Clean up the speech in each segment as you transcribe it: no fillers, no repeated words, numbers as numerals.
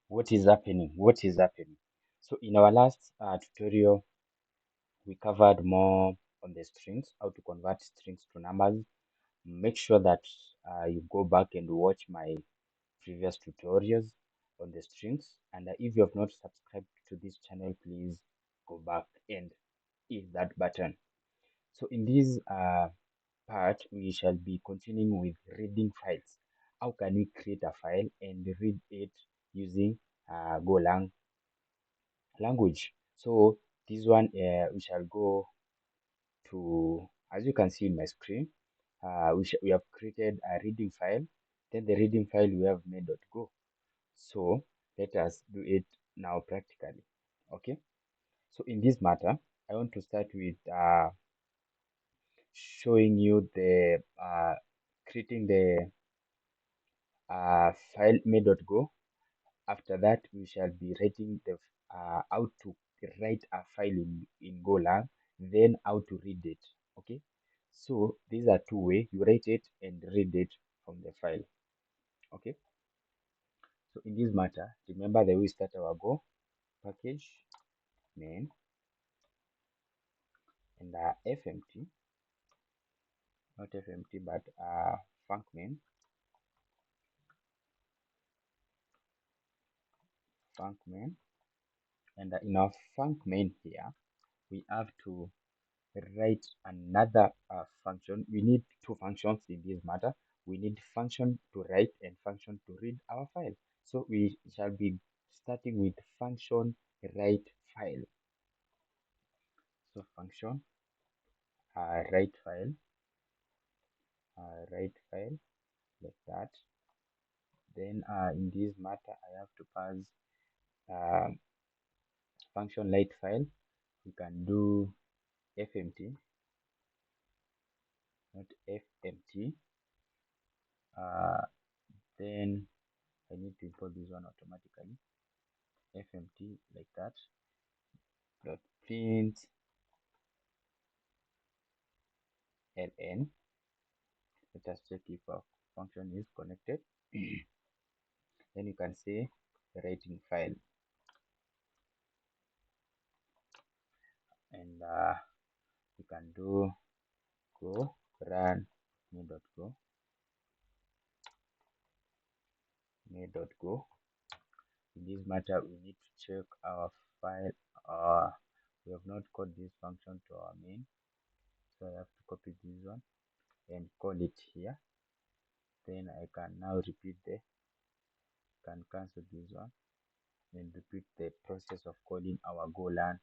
What is happening? So in our last tutorial, we covered more on the strings, how to convert strings to numbers. Make sure that you go back and watch my previous tutorials on the strings, and if you have not subscribed to this channel, please go back and hit that button. So in this part, we shall be continuing with reading files. How can we create a file and read it using Golang language? So this one, we shall go to, as you can see in my screen, we have created a reading file. Then the reading file we have made.go. So let us do it now practically. Okay. So in this matter, I want to start with showing you the creating the file made.go. After that, we shall be writing the how to write a file in Golang, then how to read it. Okay. So these are two ways: you write it and read it from the file. Okay. So in this matter, remember that we start our Go package main and fmt, not fmt, but func main, and in our func main here, we have to write another function. We need two functions in this matter. We need function to write and function to read our file. So we shall be starting with function write file. So function write file, like that. Then in this matter, I have to pass function write file. We can do fmt, not fmt. Then I need to import this one automatically. Fmt, like that. Dot print ln. Let us check if our function is connected. Then you can say writing file, and you can do go run me.go. In this matter, we need to check our file. We have not called this function to our main, so I have to copy this one and call it here. Then I can now repeat can cancel this one and repeat the process of calling our Golang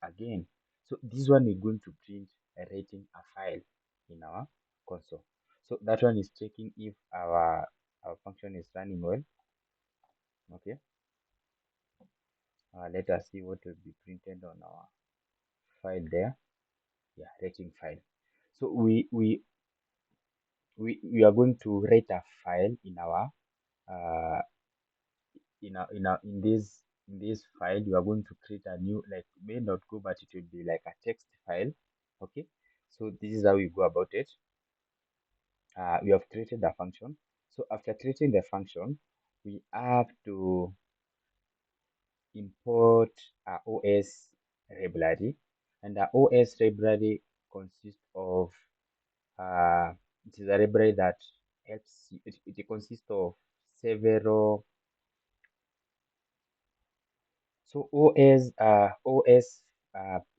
again. So this one is going to print a writing a file in our console. So that one is checking if our function is running well. Okay. Let us see what will be printed on our file there. Yeah, writing file. So we are going to write a file in our uh in this file. You are going to create a new, like, main.go, but it will be like a text file. Okay. So this is how we go about it. We have created a function. So after creating the function, we have to import our OS library, and the OS library consists of it is a library that helps you, it consists of several. So OS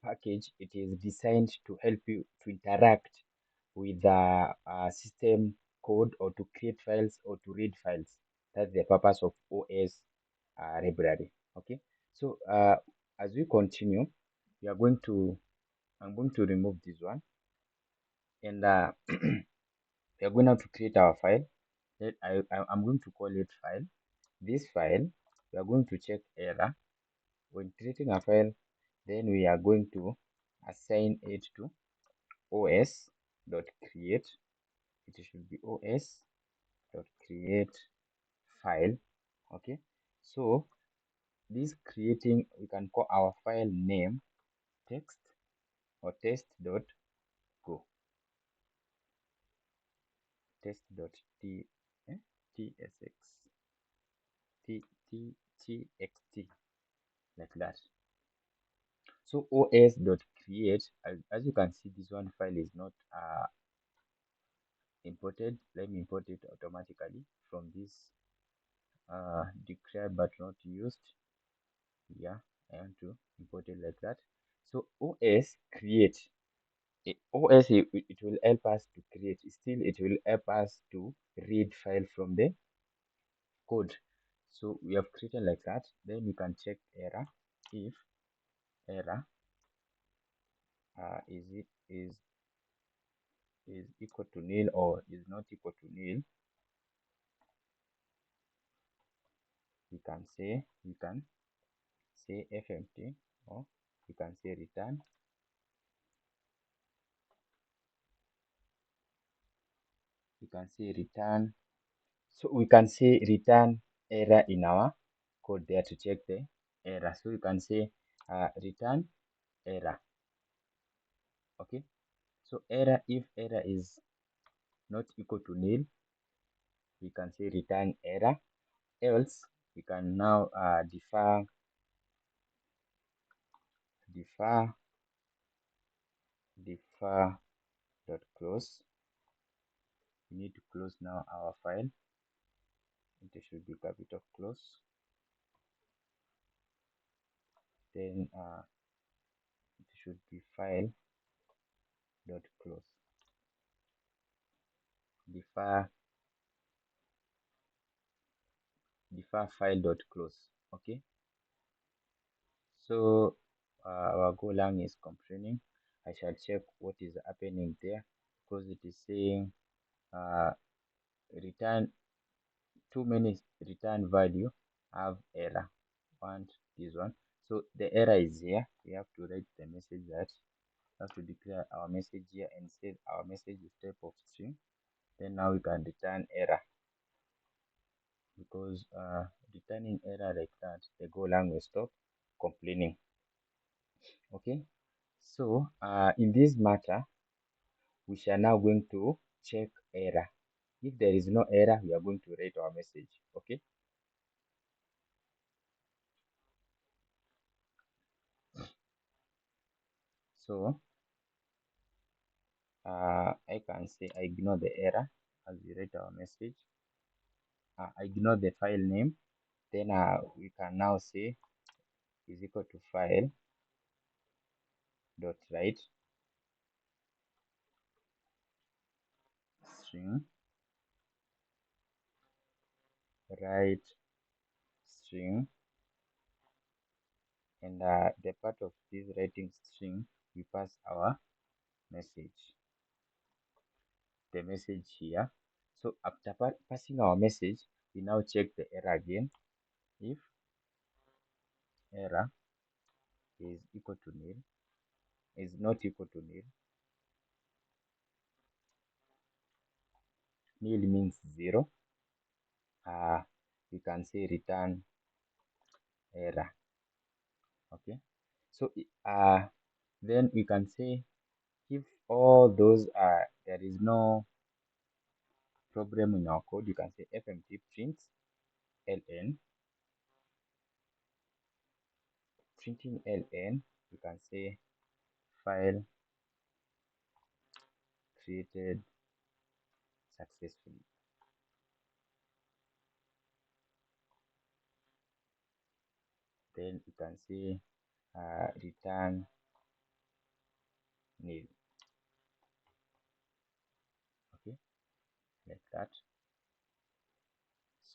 package, it is designed to help you to interact with the system code, or to create files or to read files. That's the purpose of OS library. Okay. So as we continue, we are going to I'm going to remove this one, and we are going to create our file. Then I'm going to call it file. This file, we are going to check error when creating a file. Then we are going to assign it to os.create. It should be os.create file. Okay. So this creating, we can call our file name text or test.go, test.tsx, txt like that. So os.create, as you can see, this one file is not imported. Let me import it automatically from this declare but not used. Yeah, I want to import it like that. So os create, os it will help us to create, still it will help us to read file from the code. So we have created like that. Then we can check error. If error is equal to nil or is not equal to nil, we can say fmt, or we can say return. We can say return. So we can say return error in our code there to check the error. So you can say return error. Okay. So error, if error is not equal to nil, we can say return error. Else we can now defer dot close. We need to close now our file. It should be capital close. Then it should be file dot close. Defer file dot close. Okay. So our Golang is complaining. I shall check what is happening there, because it is saying return too many return value have error. Want this one. So the error is here. We have to write the message that have to declare our message here and say our message is type of string. Then now we can return error, because returning error like that, the Golang will stop complaining. Okay. So in this matter, we shall now going to check error. If there is no error, we are going to write our message. Okay. So I can say I ignore the error as we write our message. I ignore the file name. Then we can now say is equal to file dot write string, write string, and the part of this writing string we pass our message, the message here. So after passing our message, we now check the error again. If error is equal to nil, is not equal to nil, nil means 0, we can say return error. Okay. So then we can say if all those are, there is no problem in our code, you can say fmt print ln, printing ln, you can say file created successfully. Then you can say return nil. Okay, like that.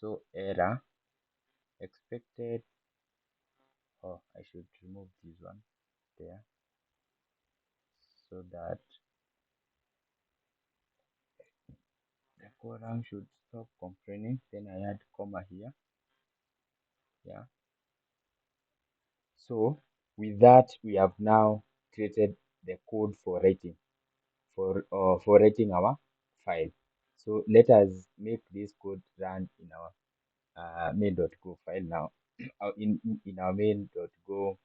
So error expected. Oh, I should remove this one there, so that the Golang should stop complaining. Then I add comma here. Yeah. So with that, we have now created the code for writing, for writing our file. So let us make this code run in our main.go file now. In our main.go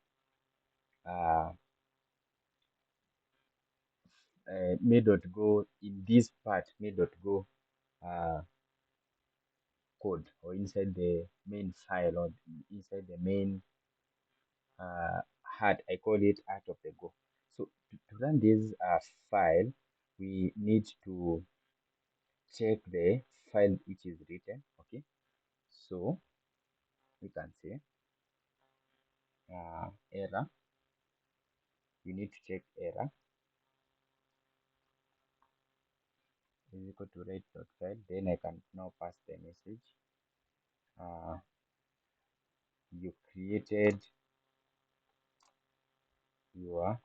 main.go, in this part main.go code or inside the main file or inside the main heart. I call it heart of the Go. So to run this file, we need to check the file which is written. Okay, so we can say error. We need to check error is equal to write.file. Then I can now pass the message. You created your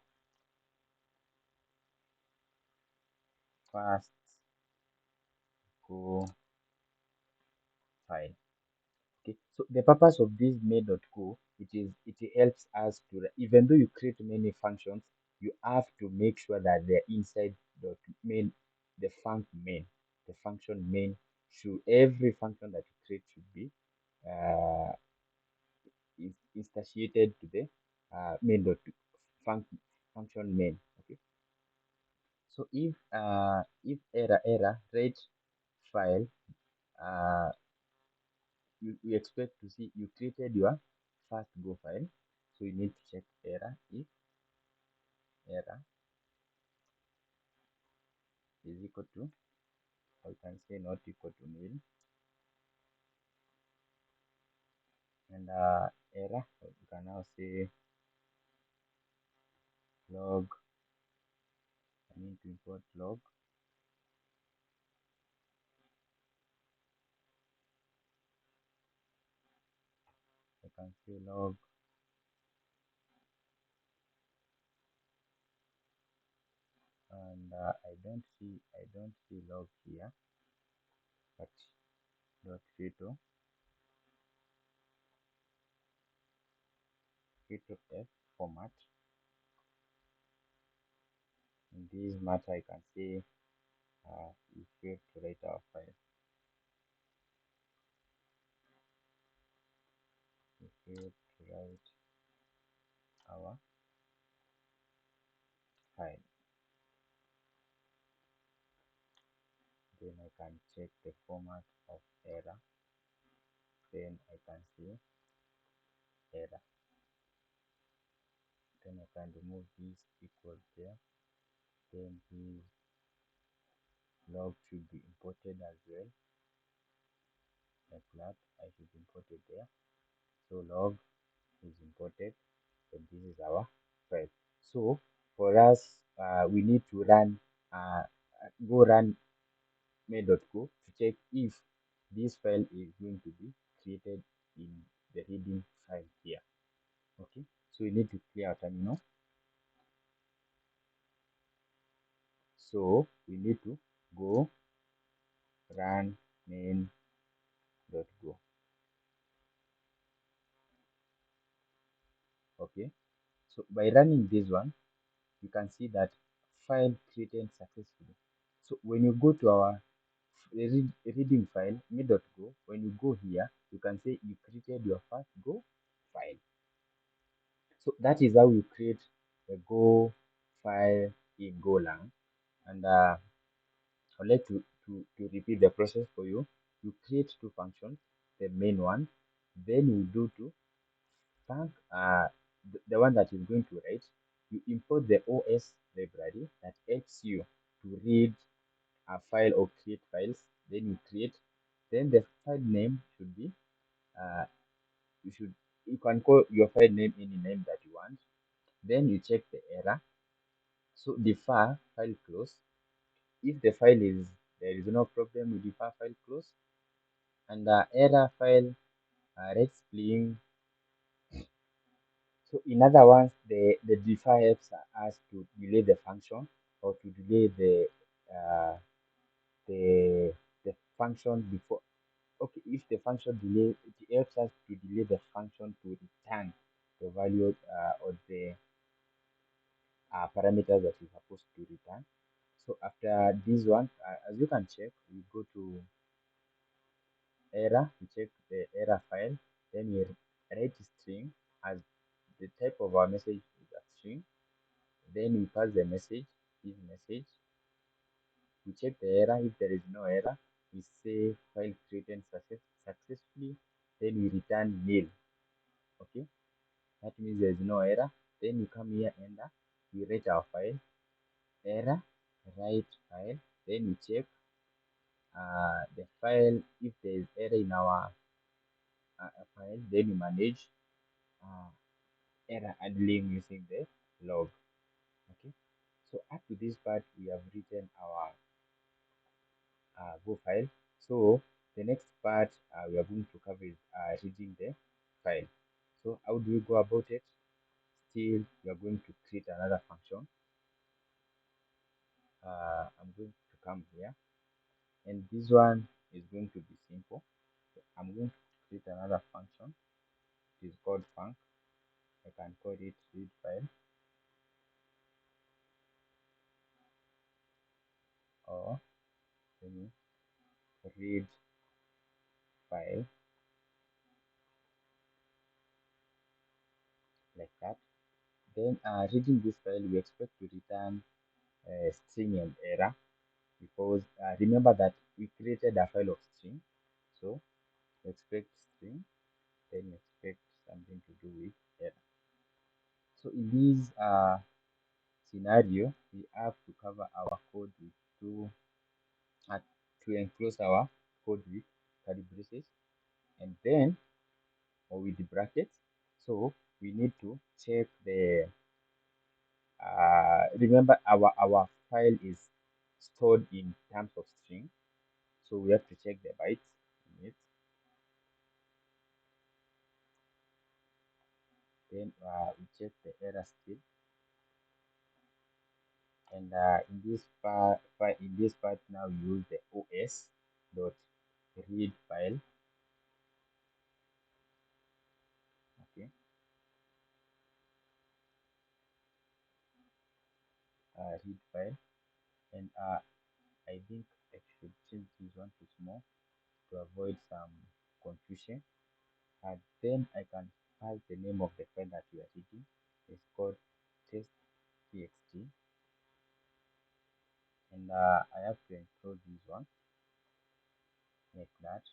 first Go file. Okay, so the purpose of this main.go, it helps us to, even though you create many functions, you have to make sure that they're inside dot main, the the function main should, every function that you create should be uh, instantiated to the function main. Okay, so if error rate file, uh, you expect to see you created your first Go file, so you need to check error. If error is equal to, I can say not equal to nil, and error, you can now say log. I need to import log. I can say log, and I don't see log here, but dot f format. In this matter, I can say we failed to write our file. We failed to write our file. Then I can check the format of error. Then I can see error. Then I can remove this equal there. Then this log should be imported as well, like that. I should import it there. So log is imported, and this is our file. So for us, we need to run go run main.go to check if this file is going to be created in the reading file here. Okay, so we need to clear our terminal. So we need to go run main.go. Okay, so by running this one, you can see that file created successfully. So when you go to our reading file main.go, when you go here, you can say you created your first Go file. So that is how you create a Go file in Golang. And I'd like to repeat the process for you. You create two functions, the main one, then you do to func the one that is going to write. You import the OS library that helps you to read a file or create files. Then you create. Then the file name should be uh, you can call your file name any name that you want. Then you check the error. So defer file close. If the file is there is no problem, you defer file close. And error file red spling. So in other words, the defer helps us to delay the function or to delay uh, the the function before. Okay, if the function delay, it helps us to delay the function to return the value or the parameters that is supposed to return. So after this one, as you can check, we go to error, we check the error file, then we write string as the type of our message is a string. Then we pass the message, this message. We check the error. If there is no error, we say file created successfully, then we return nil. Okay, that means there's no error. Then we come here and we rate our file. Error, write file. Then we check the file. If there is error in our file, then we manage uh, error handling using the log. Okay, so up to this part we have written our Go file. So the next part we are going to cover is reading the file. So how do we go about it? Still, we are going to create another function. I'm going to come here, and this one is going to be simple. So I'm going to create another function. It is called func. I can call it read file, or let me read file, like that. Then reading this file, we expect to return a string and error, because remember that we created a file of string. So expect string, then expect something to do with error. So in this scenario, we have to cover our code with uh, to enclose our code with curly braces, and then or with the brackets. So we need to check the remember our file is stored in terms of string, so we have to check the bytes in it. Then we check the error still, and in this part now we use the os dot read file. Okay, read file, and I think I should change this one to small to avoid some confusion. And then I can pass the name of the file that we are reading. It's called test.txt, and I have to enclose this one like that.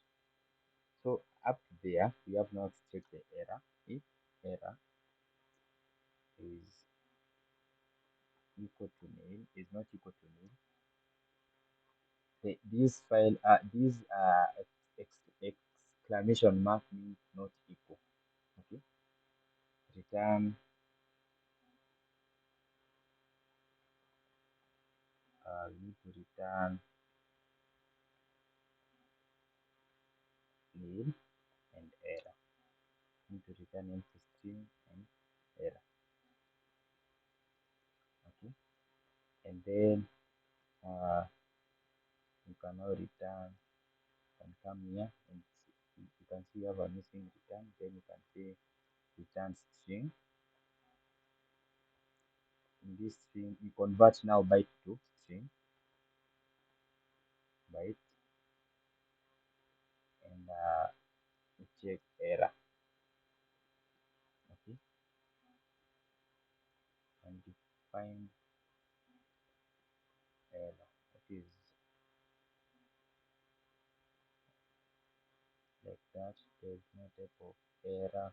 So up there, we have now to check the error. If error is equal to nil, is not equal to nil, this file, this exclamation mark means not equal. Okay, return we need to return nil and error. We need to return empty string and error. Okay, and then you can now return, can come here and you can see you have a missing return. Then you can say return string. In this string, we convert now byte to string, byte, and we check error. Okay, and define error. It is like that. There's no type of error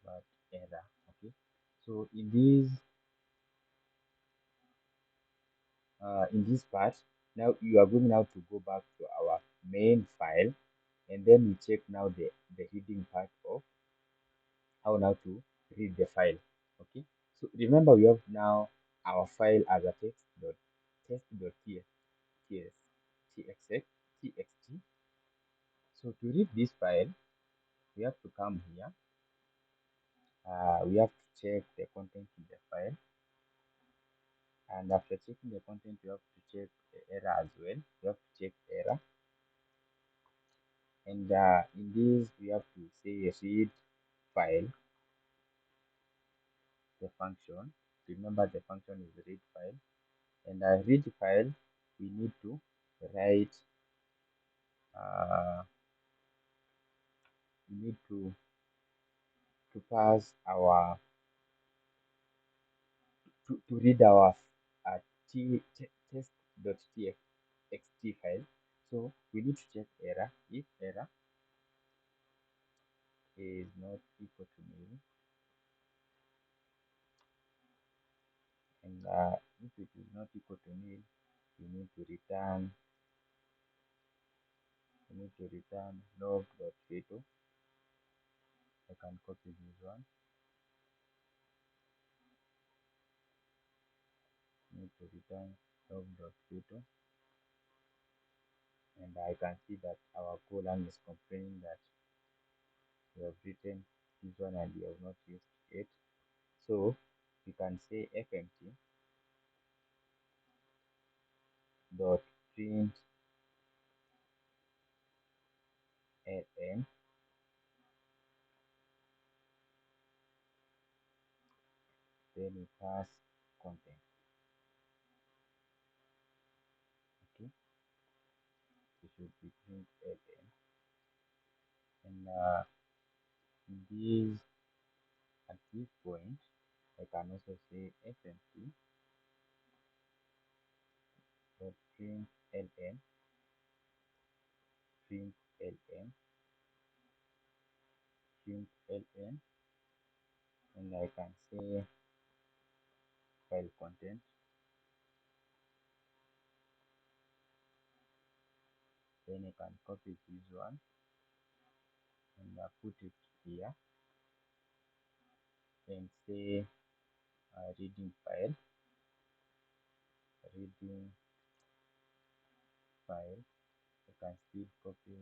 but error. Okay, so in this part, now you are going now to go back to our main file, and then we check now the reading part of how now to read the file. Okay, so remember we have now our file as a txt. So to read this file, we have to come here. We have to check the content in the file, and after checking the content, you have to check the error as well. You have to check error, and in this we have to say read file, the function. Remember the function is read file, and read file we need to write uh, we need to pass our to read our test.txt file. So we need to check error. If error is not equal to nil, and if it is not equal to nil, we need to return log.fatal. I can copy this one. Need to return log.fatal, and I can see that our Golang is complaining that you have written this one and you have not used it. So we can say fmt dot print ln, then we pass content. Okay, it should be print ln, and this at this point I can also say fmt dot print ln print ln, and I can say file content. Then I can copy this one and put it here and say reading file. I can still copy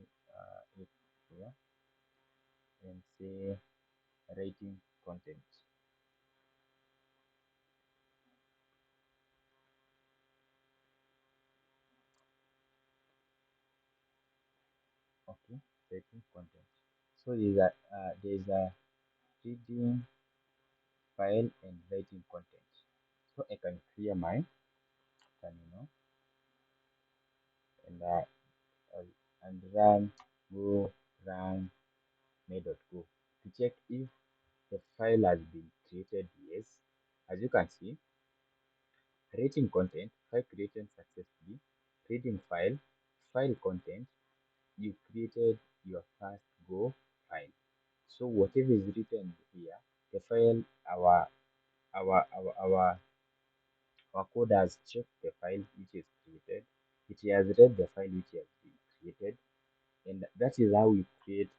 it here and say writing content. Okay, writing content. So there's a reading file and writing content. So I can clear mine, and run run main.go to check if the file has been created. Yes, as you can see, writing content, file created successfully, reading file content, you created your first Go file. So whatever is written here, the file, our our code has checked the file which is created. It has read the file which has been created, and that is how we create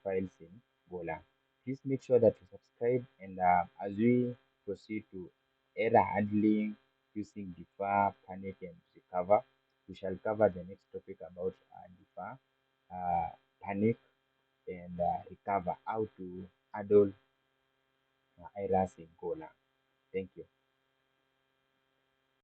files in Golang. Please make sure that you subscribe, and as we proceed to error handling using defer, panic, and recover, we shall cover the next topic about defer, uh, panic, and recover, how to handle errors in Golang. Thank you.